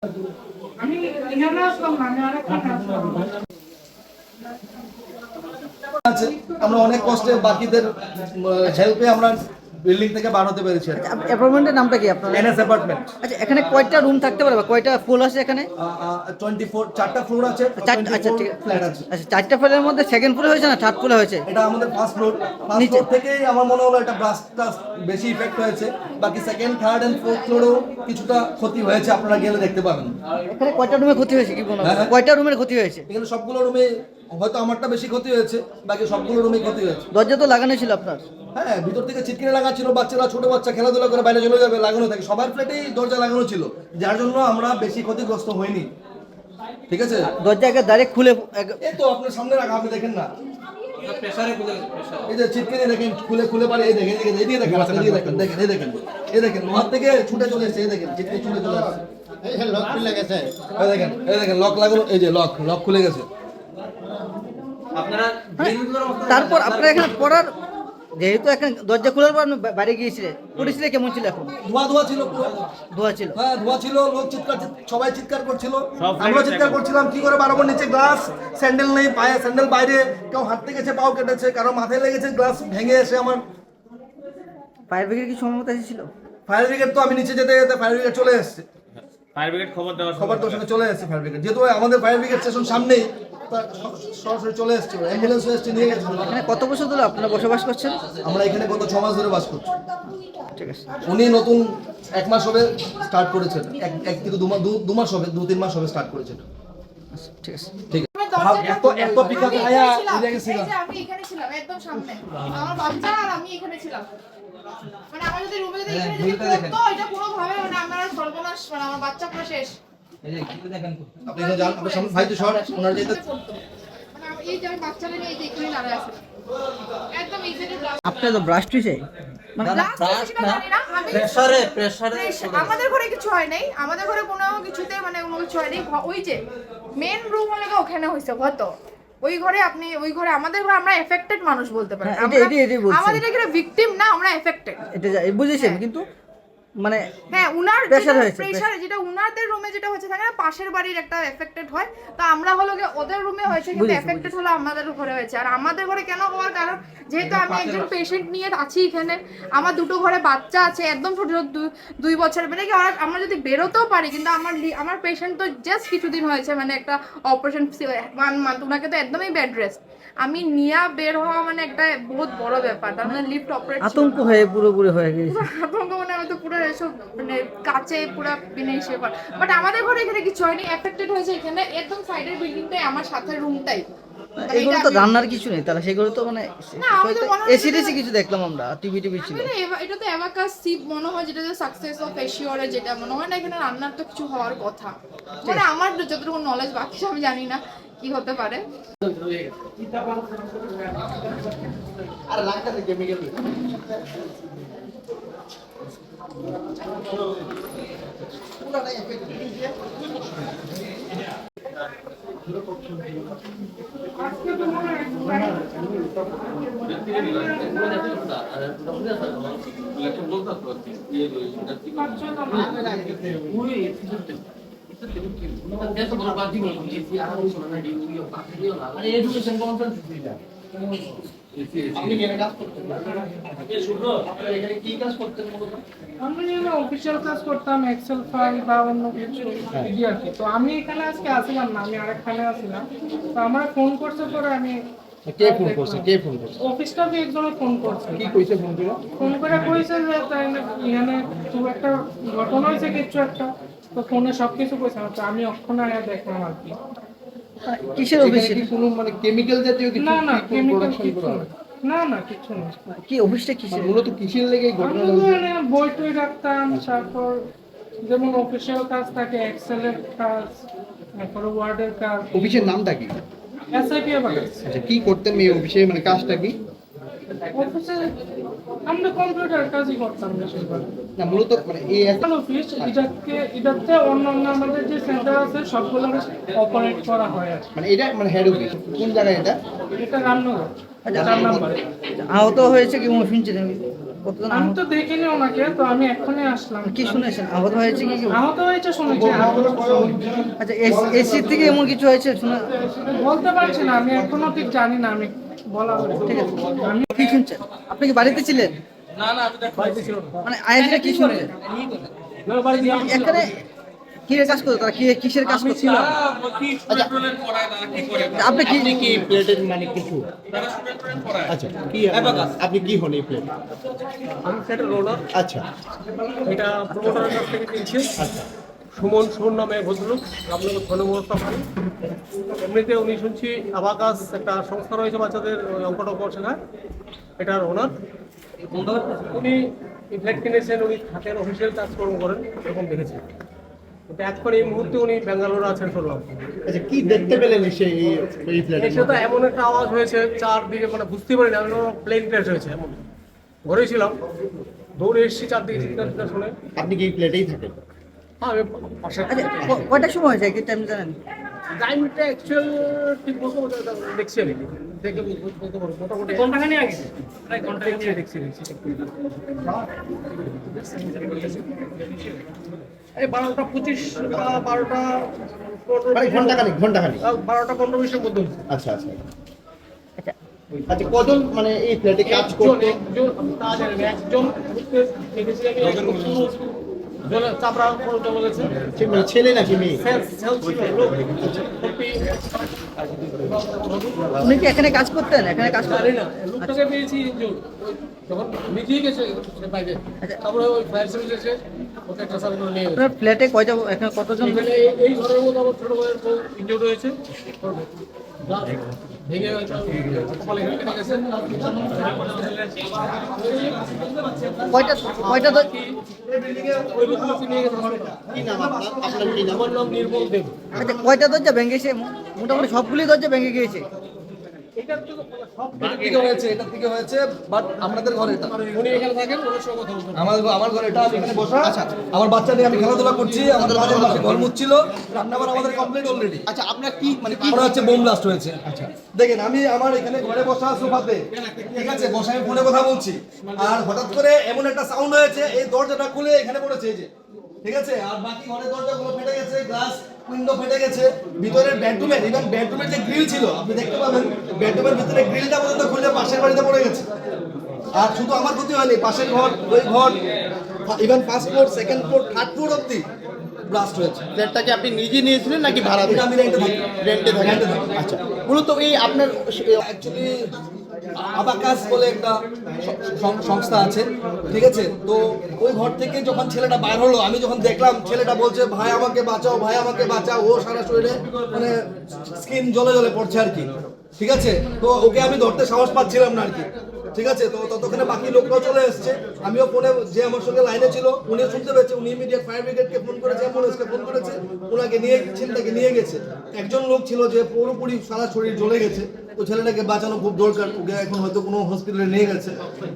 আমি এখানে আসলাম না, আমি আরেকখানে আসলাম। আছে আমরা অনেক কষ্টে বাকিদের হেল্পে আমরা বিল্ডিং থেকে বার হতে পেরেছি। অ্যাপার্টমেন্টের নামটা কি আপনার? NS apartment. আচ্ছা, এখানে কয়টা রুম থাকতে পারে বা কয়টা ফ্লোর আছে এখানে? 24 চারটা ফ্লোর আছে, আচ্ছা, ঠিক 24 ফ্ল্যাট আছে। আচ্ছা, চারটা ফ্লোরের মধ্যে সেকেন্ড ফ্লোরে হয়েছে না থার্ড ফ্লোরে হয়েছে? এটা আমাদের ফার্স্ট ফ্লোর। ফার্স্ট নিচে? ফ্লোর থেকেই আমার মনে হলো এটা ব্লাস্টটা বেশি ইফেক্ট হয়েছে। বাকি সেকেন্ড থার্ড এন্ড ফোর্থ ফ্লোরেও কিছুটা ক্ষতি হয়েছে, আপনারা গেলে দেখতে পাবেন। এখানে কয়টা রুমে ক্ষতি হয়েছে কি মনে হয়? হ্যাঁ। কয়টা রুমের ক্ষতি হয়েছে? এখানে সবগুলো রুমে হয়তো আমারটা বেশি ক্ষতি হয়েছে, বাকি সবগুলো রুমে ক্ষতি হয়েছে। দরজা তো লাগানো ছিল আপনার? হ্যাঁ, ভিতর থেকে ছিটকিনি লাগা ছিল, বাচ্চারা ছোট বাচ্চা খেলাধুলা করে বাইরে চলে যাবে, লাগানো থাকে। সবার ফ্ল্যাটেই দরজা লাগানো ছিল, যার জন্য আমরা বেশি ক্ষতিগ্রস্ত হইনি। ঠিক আছে, দরজাকে ডাইরেক্ট খুলে এই তো আপনার সামনে রাখা, আপনি দেখেন না, এই যে ছিটকিনি দেখেন, খুলে খুলে পারে, এই দেখেন, এদিকে দেখেন, এদিকে দেখেন, দেখেন, এই দেখেন, এই দেখেন, লোহার থেকে ছুটে চলে এসেছে, এই দেখেন, ছিটকিনি ছুটে চলে আসছে, এই লক খুলে গেছে, এই দেখেন লক লাগানো, এই যে লক খুলে গেছে। তারপর আপনারা এখানে পড়ার, যেহেতু এখানে দরজা খোলার পর আপনি বাইরে গিয়েছিলেন, পরিস্থিতি কেমন ছিল এখন? ধোয়া ছিল পুরো। ধোয়া ছিল? হ্যাঁ, ধোয়া ছিল, লোক সবাই চিৎকার করছিল, আমরা চিৎকার করছিলাম, কি করে বারবার নিচে গ্লাস, স্যান্ডেল নেই পায়ে, স্যান্ডেল বাইরে, কেউ হাঁটতে গেছে পাও কেটেছে, কারো মাথায় লেগেছে, গ্লাস ভেঙে এসে আমার। ফায়ার ব্রিগেড কি সমমত এসেছিল? ফায়ার ব্রিগেড তো আমি নিচে যেতে যেতে ফায়ার ব্রিগেড চলে এসেছে। ফায়ার ব্রিগেড খবর তোর সঙ্গে চলে এসেছে ফায়ার ব্রিগেড, যেহেতু আমাদের ফায়ার ব্রিগেড স্টেশন সামনেই, তা সরাসরি চলে এসেছে, অ্যাম্বুলেন্স এসে নিয়ে গেছে। এখানে কত বছর ধরে আপনারা বসবাস করছেন? আমরা এখানে গত 6 মাস ধরে বাস করছি। ঠিক আছে। উনি নতুন 1 মাস হবে স্টার্ট করেছেন, এক থেকে 2 মাস হবে, 2-3 মাস হবে স্টার্ট করেছেন। ঠিক আছে। ঠিক আছে। এত পিকআপ আয়া এদিকে গেছিল। আমি এখানে ছিলাম একদম সামনে, আমার বাচ্চা আর আমি এখানে ছিলাম। মানে আমার যদি রুমে যদি এখানে যদি পড়তো, এটা পুরো ভাবে মানে আমার সর্বনাশ, মানে আমার বাচ্চা পুরো শেষ। এই যে কি দেখেন, আপনি তো জানেন, আপনার সামনে ভাই তো শর্ট, ওনার যেতে মানে এই যে আমি বাচ্চাটা নিয়ে এই যে এখানে দাঁড়ায় আছি, একদম এই সাইডে ব্লাস্ট। আপনার তো ব্রাশ হয়েছে? মানে আমাদের ঘরে কিছু হয় নাই, আমাদের ঘরে কোনো কিছুতে মানে কোনো কিছু হয় নাই। ওই যে মেন রুম হলে ওখানে হয়েছে কত, ওই ঘরে আপনি ওই ঘরে, আমাদের ঘরে আমরা এফেক্টেড মানুষ বলতে পারেন। হ্যাঁ, এটাই বলছি। আমাদের এখানে ভিকটিম না, আমরা এফেক্টেড। এটা বুঝেছেন, কিন্তু মানে হ্যাঁ, উনার প্রেসার হয়েছে, প্রেসার যেটা উনাদের রুমে যেটা হচ্ছে থাকে না, পাশের বাড়ির একটা এফেক্টেড হয়, তো আমরা হলো গিয়ে ওদের রুমে হয়েছে, কিন্তু এফেক্টেড হলো আমাদের ঘরে হয়েছে। আর আমাদের ঘরে কেন হওয়ার কারণ, যেহেতু আমি একজন পেশেন্ট নিয়ে আছি এখানে, আমার দুটো ঘরে বাচ্চা আছে, একদম ছোট ছোট 2 বছরের, মানে কি আমরা যদি বেরোতেও পারি, কিন্তু আমার পেশেন্ট তো জাস্ট কিছুদিন হয়েছে, মানে একটা অপারেশন 1 মান্থ, ওনাকে তো একদমই বেড রেস্ট। আমি নিয়া বের হওয়া মানে একটা বহুত বড় ব্যাপার, তার মানে লিফট অপারেট আতঙ্ক হয়ে পুরোপুরি হয়ে গেছে। আতঙ্ক মানে আমি তো পুরো এসব মানে কাছে পুরো বিনেই সেবার। বাট আমাদের ঘরে এখানে কিছু হয়নি, এফেক্টেড হয়েছে এখানে একদম সাইডের বিল্ডিংটাই, আমার সাথে রুমটাই। এগুলো তো রান্নার কিছু নেই, তাহলে সেগুলো তো মানে না, আমাদের মনে হয় এসিডিসি কিছু দেখলাম আমরা, টিভি ছিল। এটা তো অ্যাবাকাস সিপ মনে হয়, যেটা সাকসেস অফ এশিওরে, যেটা মনে হয় না এখানে রান্নার তো কিছু হওয়ার কথা। মানে আমার যতটুকু নলেজ, বাকি আমি জানি না কি হতে পারে। আর লাগতে কেমিক্যাল আজকে তো মনে হয় আমি অফিসিয়াল কাজ করতাম, এক্সেল ফাইল বা অন্য কিছু এই আর কি। তো আমি এখানে আজকে আসলাম না, আমি আরেকখানে আসলাম। তো আমার ফোন করছে, পরে আমি কে ফোন করছে অফিস স্টাফে একজনে ফোন করছে। কি কইছে ফোন করে কইছে যে তাই এখানে খুব একটা ঘটনা হয়েছে কিছু একটা, তো ফোনে সবকিছু কইছে। তো আমি ওখানে আয়া দেখলাম আর কি। কিসের অফিসে? কি কোনো মানে কেমিক্যাল জাতীয় কিছু? না কেমিক্যাল কিছু না কিছু না। কি অফিসটা কিসের? মূলত কিসের লেগে ঘটনা আমি হয়েছে? মানে বই টই রাখতাম, তারপর যেমন অফিসিয়াল কাজ থাকে, এক্সেলের কাজ, তারপর ওয়ার্ডের কাজ। অফিসের নামটা কি? এসআইপি বাগাস। আচ্ছা, কি করতেন এই অফিসে, মানে কাজটা কি? অফিসে আমরা কম্পিউটার কাজই করতাম বেশিরভাগ। না, মূলত মানে এই অফিস এটাতে অন্য আমাদের যে সেন্টার আছে সবগুলো অপারেট করা হয় আর কি। মানে এটা মানে হেড অফিস কোন জায়গায় এটা? এটা রান্নাঘর, 4 নম্বরে। আহত হয়েছে কি শুনছেন? কতজন আমি আহত? তো দেখিনি ওনাকে, তো আমি এখনই আসলাম। কি শুনেছেন আহত হয়েছে কি কেউ? আহত হয়েছে শুনেছি, আহত শুনেছি। আচ্ছা এসি থেকে এমন কিছু হয়েছে শোনা? বলতে পারছি না, আমি এখনো ঠিক জানি না, আমি বলা ঠিক আছে। আমি কি শুনছেন? আপনি কি বাড়িতে ছিলেন? মানে আইএসএ কি শুনলেন? এখানে কি কাজ করতো তারা? কিসের কাজ করছিল? আপনি কি প্লেটের মানে কিছু আচ্ছা কি আপনি কি হন এই প্লেট? আমি সেটা রোলার, আচ্ছা এটা প্রমোটারের কাছ থেকে কিনছি। আচ্ছা সুমন নামে ভদ্রলোক, আপনাকে ধন্যবাদ পাবেন। এমনিতে উনি শুনছি আবাকাস একটা সংস্থা রয়েছে বাচ্চাদের অঙ্ক টঙ্ক শেখায়, এটার ওনার। উনি ফ্ল্যাট কিনেছেন, উনি থাকেন, অফিসিয়াল কাজকর্ম করেন, এরকম দেখেছেন। কিন্তু এখন এই মুহূর্তে উনি ব্যাঙ্গালোরে আছেন শুনলাম। আচ্ছা কি দেখতে পেলেন এসে এই প্লেটে? এসে তো এমন একটা আওয়াজ হয়েছে চারদিকে, মানে বুঝতে পারিনি আমি, প্লেন ক্র্যাশ হয়েছে এমন। ঘরে ছিলাম, দৌড়ে এসেছি, চারদিকে চিৎকার শুনে। আপনি কি এই প্লেটেই থাকেন? হ্যাঁ, আমি পাশে আচ্ছা কয়টার সময় হয়েছে কি টাইম জানেন? টাইমটা অ্যাকচুয়াল ঠিক বলতে দেখছি আমি, দেখে বলতে পারবো মোটামুটি ঘন্টাখানি আগে, প্রায় ঘন্টাখানি দেখছি। এই 12:25 বা 12:15 মানে ঘন্টাখানি 12:15-20-এর মধ্যে হয়েছে। আচ্ছা আচ্ছা আচ্ছা কজন মানে এই ফ্ল্যাটে কাজ করতো? একজন দেখেছি আমি, চাপড়া করতে বলেছে, মানে ছেলে নাকি মেয়ে? উনি কি এখানে কাজ করতেন? এখানে কাজ করতেন? জানি না, লোকটাকে পেয়েছি যখন নিজেই গেছে বাইরে, তারপরে ওই ফায়ার সার্ভিস এসে ওকে ট্রান্সফার করে নিয়ে গেছে। আপনার ফ্ল্যাটে কয়টা এখানে কতজন? এখানে এই ঘরের মধ্যে আমার ছোট ভাইয়ের বউ ইনজুর্ড হয়েছে, ভেঙে গেছে, কপালে কেটে গেছে। কয়টা ওই লোকগুলোকে নিয়ে গেছে hospital। কি নাম আপনার কি নাম? আমার নাম নির্মল দেব। আচ্ছা কয়টা দরজা ভেঙেছে? মোটামুটি সবগুলি দরজা ভেঙে গিয়েছে। এটার তো সব এটা থেকে হয়েছে, বাট আমাদের ঘরে এটা। উনি এখানে থাকেন, ওনার সঙ্গে কথা বলবেন। আমার ঘরে এটা, আমি এখানে বসা। আচ্ছা, আমার বাচ্চা নিয়ে আমি খেলাধুলা করছি, আমাদের বাড়ির পাশে ঘর মুচ্ছিল, রান্নাবান্না আমাদের কমপ্লিট অলরেডি। আচ্ছা আপনার কি মানে কি ওরা হচ্ছে বোম ব্লাস্ট হয়েছে। আচ্ছা দেখেন, আমি আমার এখানে ঘরে বসা সোফাতে, ঠিক আছে, বসে আমি ফোনে কথা বলছি, আর হঠাৎ করে এমন একটা সাউন্ড হয়েছে, এই দরজাটা খুলে এখানে পড়েছে, এই যে, ঠিক আছে, আর বাকি ঘরের দরজাগুলো ফেটে গেছে, গ্লাস উইন্ডো ফেটে গেছে, ভিতরের বেডরুমের, ইভেন বেডরুমের যে গ্রিল ছিল আপনি দেখতে পাবেন, বেডরুমের ভিতরে গ্রিলটা পর্যন্ত খুলে পাশের বাড়িতে পড়ে গেছে। আর শুধু আমার ক্ষতি হয়নি, পাশের ঘর, ওই ঘর, even first floor, second floor, third floor অব্দি ব্লাস্ট হয়েছে। ফ্ল্যাটটাকে আপনি নিজে নিয়েছিলেন নাকি ভাড়াতে? এটা আমি রেন্টে থাকি। রেন্টে থাকেন? আচ্ছা মূলত এই আপনার অ্যাকচুয়ালি আবাকাস বলে একটা সংস্থা আছে, ঠিক আছে, তো ওই ঘর থেকে যখন ছেলেটা বাইর হলো, আমি যখন দেখলাম ছেলেটা বলছে ভাই আমাকে বাঁচাও, ভাই আমাকে বাঁচাও, ও সারা শরীরে মানে স্কিন জ্বলে জ্বলে পড়ছে আর কি, ঠিক আছে, তো ওকে আমি ধরতে সাহস পাচ্ছিলাম না আর কি, ঠিক আছে, তো ততক্ষণে বাকি লোকরাও চলে এসেছে, আমিও ফোনে, যে আমার সঙ্গে লাইনে ছিল উনিও শুনতে পেয়েছে, উনি ইমিডিয়েট ফায়ার ব্রিগেডকে ফোন করেছে, অ্যাম্বুলেন্সকে ফোন করেছে, ওনাকে নিয়ে ছেলেটাকে নিয়ে গেছে। একজন লোক ছিল যে পুরোপুরি সারা শরীর জ্বলে গেছে, তো ছেলেটাকে বাঁচানো খুব দরকার, ওকে এখন হয়তো কোনো হসপিটালে নিয়ে গেছে,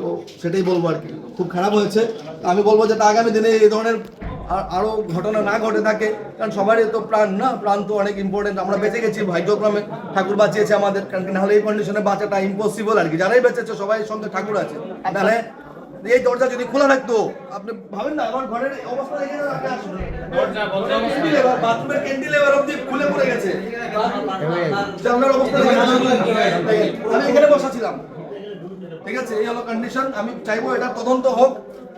তো সেটাই বলবো আর কি, খুব খারাপ হয়েছে। আমি বলবো যে আগামী দিনে এই ধরনের আরো ঘটনা না ঘটে থাকে, কারণ সবারই তো প্রাণ না, প্রাণ তো অনেক ইম্পর্টেন্ট, আমরা বেঁচে গেছি ভাগ্যক্রমে, ঠাকুর বাঁচিয়েছে আমাদের, কারণ কি নাহলে এই কন্ডিশনে বাঁচাটা ইম্পসিবল আর কি, যারাই বেঁচেছে সবাই সঙ্গে ঠাকুর আছে, নাহলে এই দরজা যদি খোলা থাকতো, আপনি ভাবেন না আমার ঘরের অবস্থা দেখে বাথরুমের ক্যান্টিলেভার অবধি খুলে পড়ে গেছে, জানলার অবস্থা দেখে আমি এখানে বসা ছিলাম, ঠিক আছে, এই হলো কন্ডিশন। আমি চাইবো এটা তদন্ত হোক,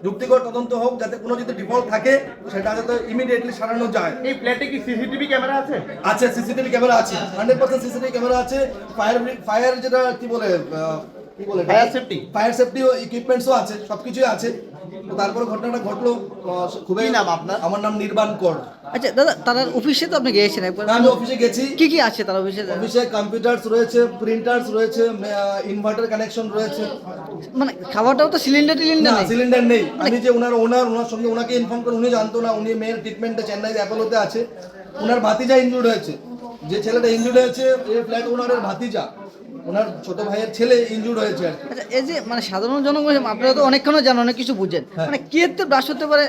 যুক্তিকর তদন্ত হোক, যাতে কোনো যদি ডিফল্ট থাকে সেটা যাতে ইমিডিয়েটলি সারানো যায়। এই ফ্ল্যাটে কি সিসিটিভি ক্যামেরা আছে? আছে, সিসিটিভি ক্যামেরা আছে, 100% সিসিটিভি ক্যামেরা আছে, ফায়ার যেটা কি বলে ফায়ার সেফটি? ফায়ার সেফটি ইকুইপমেন্টসও আছে, সবকিছুই আছে। তো তারপরে ঘটনাটা ঘটলো, খুবই। কি নাম আপনার? আমার নাম নির্বাণ কর। আচ্ছা দাদা, তার অফিসে তো আপনি গিয়েছেন একবার? আমি অফিসে গেছি। কি কি আছে তার অফিসে? অফিসে কম্পিউটারস রয়েছে, প্রিন্টারস রয়েছে, ইনভার্টার কানেকশন রয়েছে। মানে খাবারটাও তো সিলিন্ডার না, নেই? সিলিন্ডার নেই। আমি যে ওনার সঙ্গে ওনাকে ইনফর্ম করে, উনি জানতো না, উনি মেয়ের ট্রিটমেন্টে চেন্নাই অ্যাপোলোতে আছে, ওনার ভাতিজা ইনজুর্ড হয়েছে, যে ছেলেটা ইনজুর্ড হয়েছে এই ফ্ল্যাট ওনারের ভাতিজা, ওনার ছোট ভাইয়ের ছেলে ইনজুর্ড হয়েছে আর কি। আচ্ছা এই যে মানে সাধারণ জনগণ আপনারা তো অনেকক্ষণ জানেন, অনেক কিছু বুঝেন, হ্যাঁ। মানে কি এতে ব্লাস্ট হতে পারে?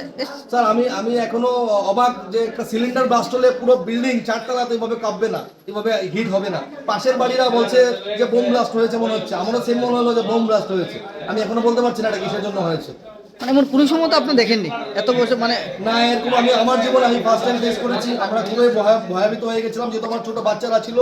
স্যার আমি এখনো অবাক যে একটা সিলিন্ডার ব্লাস্ট হলে পুরো বিল্ডিং চারতলাতে এভাবে কাঁপবে না, এভাবে হিট হবে না। পাশের বাড়িরা বলছে যে বোম ব্লাস্ট হয়েছে মনে হচ্ছে, আমারও সেম মনে হলো যে বোম ব্লাস্ট হয়েছে। আমি এখনো বলতে পারছি না এটা কিসের জন্য হয়েছে। মানে এমন কোনো সময় তো আপনি দেখেননি এত বছর, মানে না এরকম আমি আমার জীবনে আমি ফার্স্ট টাইম ফেস করেছি। আমরা খুবই ভয়াবিত হয়ে গেছিলাম, যেহেতু আমার ছোট বাচ্চারা ছিল।